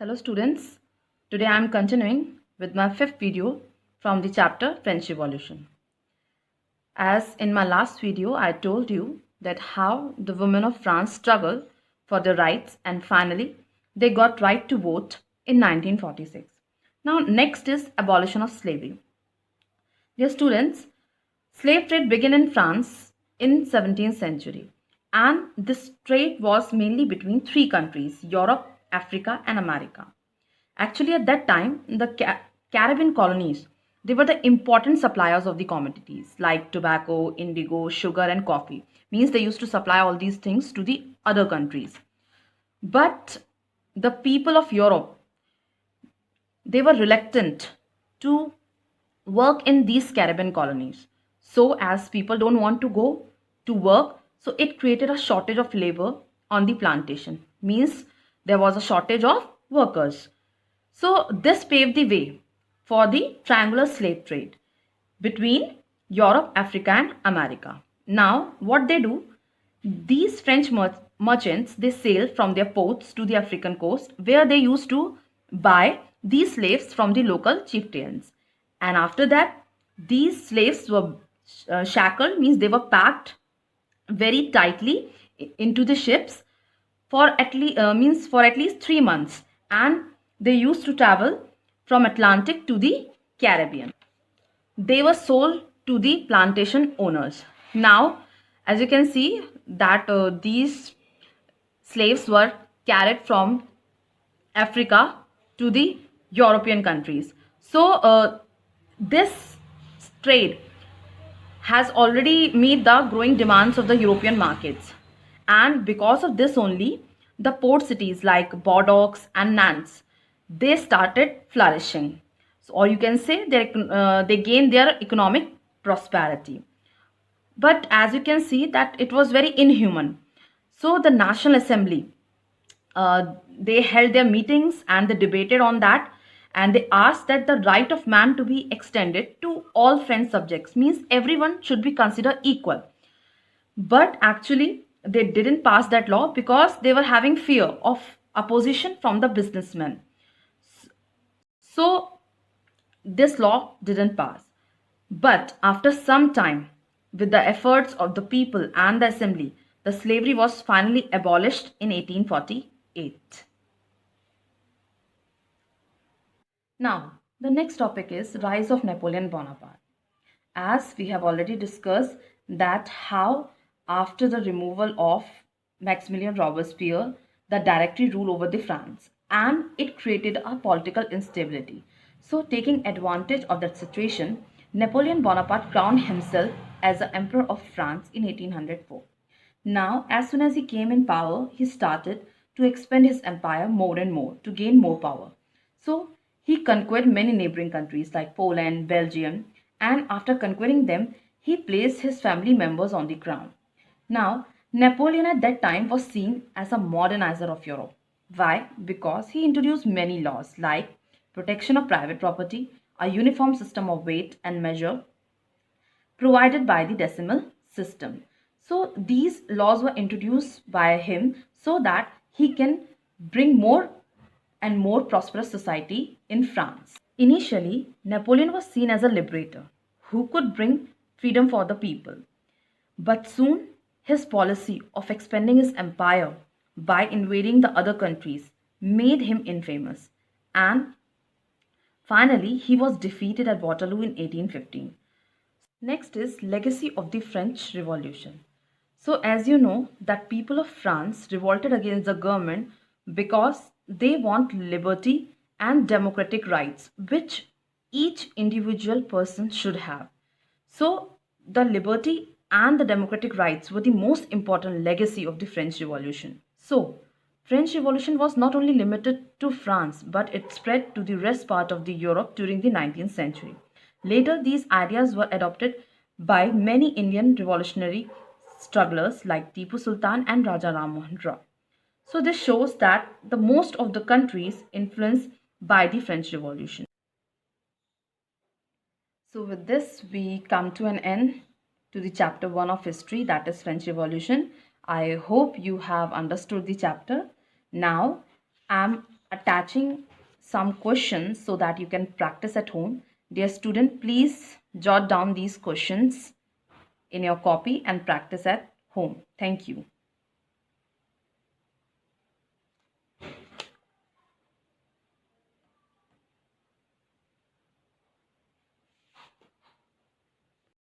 Hello students, today I am continuing with my fifth video from the chapter French Revolution. As in my last video I told you that how the women of France struggled for their rights and finally they got right to vote in 1946. Now next is abolition of slavery. Dear students, slave trade began in France in 17th century and this trade was mainly between three countries, Europe, Africa and America. Actually, at that time, the Caribbean colonies, they were the important suppliers of the commodities like tobacco, indigo, sugar, and coffee. Means they used to supply all these things to the other countries. But the people of Europe, they were reluctant to work in these Caribbean colonies. So, as people don't want to go to work, so it created a shortage of labor on the plantation. Means there was a shortage of workers. So this paved the way for the triangular slave trade between Europe, Africa and America. Now what they do, these French merchants, they sail from their ports to the African coast where they used to buy these slaves from the local chieftains. And after that, these slaves were shackled, means they were packed very tightly into the ships for at least 3 months, and they used to travel from Atlantic to the Caribbean. They were sold to the plantation owners. Now as you can see that these slaves were carried from Africa to the European countries. So this trade has already met the growing demands of the European markets, and because of this only the port cities like Bordeaux and Nantes, they started flourishing. So, or you can say they gained their economic prosperity. But as you can see that it was very inhuman. So the National Assembly, they held their meetings and they debated on that, and they asked that the right of man to be extended to all French subjects, means everyone should be considered equal. But actually they didn't pass that law because they were having fear of opposition from the businessmen. So this law didn't pass. But after some time, with the efforts of the people and the assembly, the slavery was finally abolished in 1848. Now, the next topic is rise of Napoleon Bonaparte. As we have already discussed that how after the removal of Maximilian Robespierre, the directory rule over the France, and it created a political instability. So taking advantage of that situation, Napoleon Bonaparte crowned himself as the Emperor of France in 1804. Now, as soon as he came in power, he started to expand his empire more and more to gain more power. So he conquered many neighboring countries like Poland, Belgium, and after conquering them, he placed his family members on the crown. Now, Napoleon at that time was seen as a modernizer of Europe. Why? Because he introduced many laws like protection of private property, a uniform system of weight and measure provided by the decimal system. So these laws were introduced by him so that he can bring more and more prosperous society in France. Initially, Napoleon was seen as a liberator who could bring freedom for the people. But soon, his policy of expanding his empire by invading the other countries made him infamous, and finally he was defeated at Waterloo in 1815. Next is legacy of the French Revolution. So as you know that people of France revolted against the government because they want liberty and democratic rights which each individual person should have. So the liberty and the democratic rights were the most important legacy of the French Revolution. So French Revolution was not only limited to France, but it spread to the rest part of the Europe during the 19th century. Later, these ideas were adopted by many Indian revolutionary strugglers like Tipu Sultan and Raja Ram Mohan Roy. So this shows that the most of the countries influenced by the French Revolution. So with this, we come to an end to the chapter 1 of history, that is French Revolution. I hope you have understood the chapter. Now, I'm attaching some questions so that you can practice at home. Dear student, please jot down these questions in your copy and practice at home. Thank you.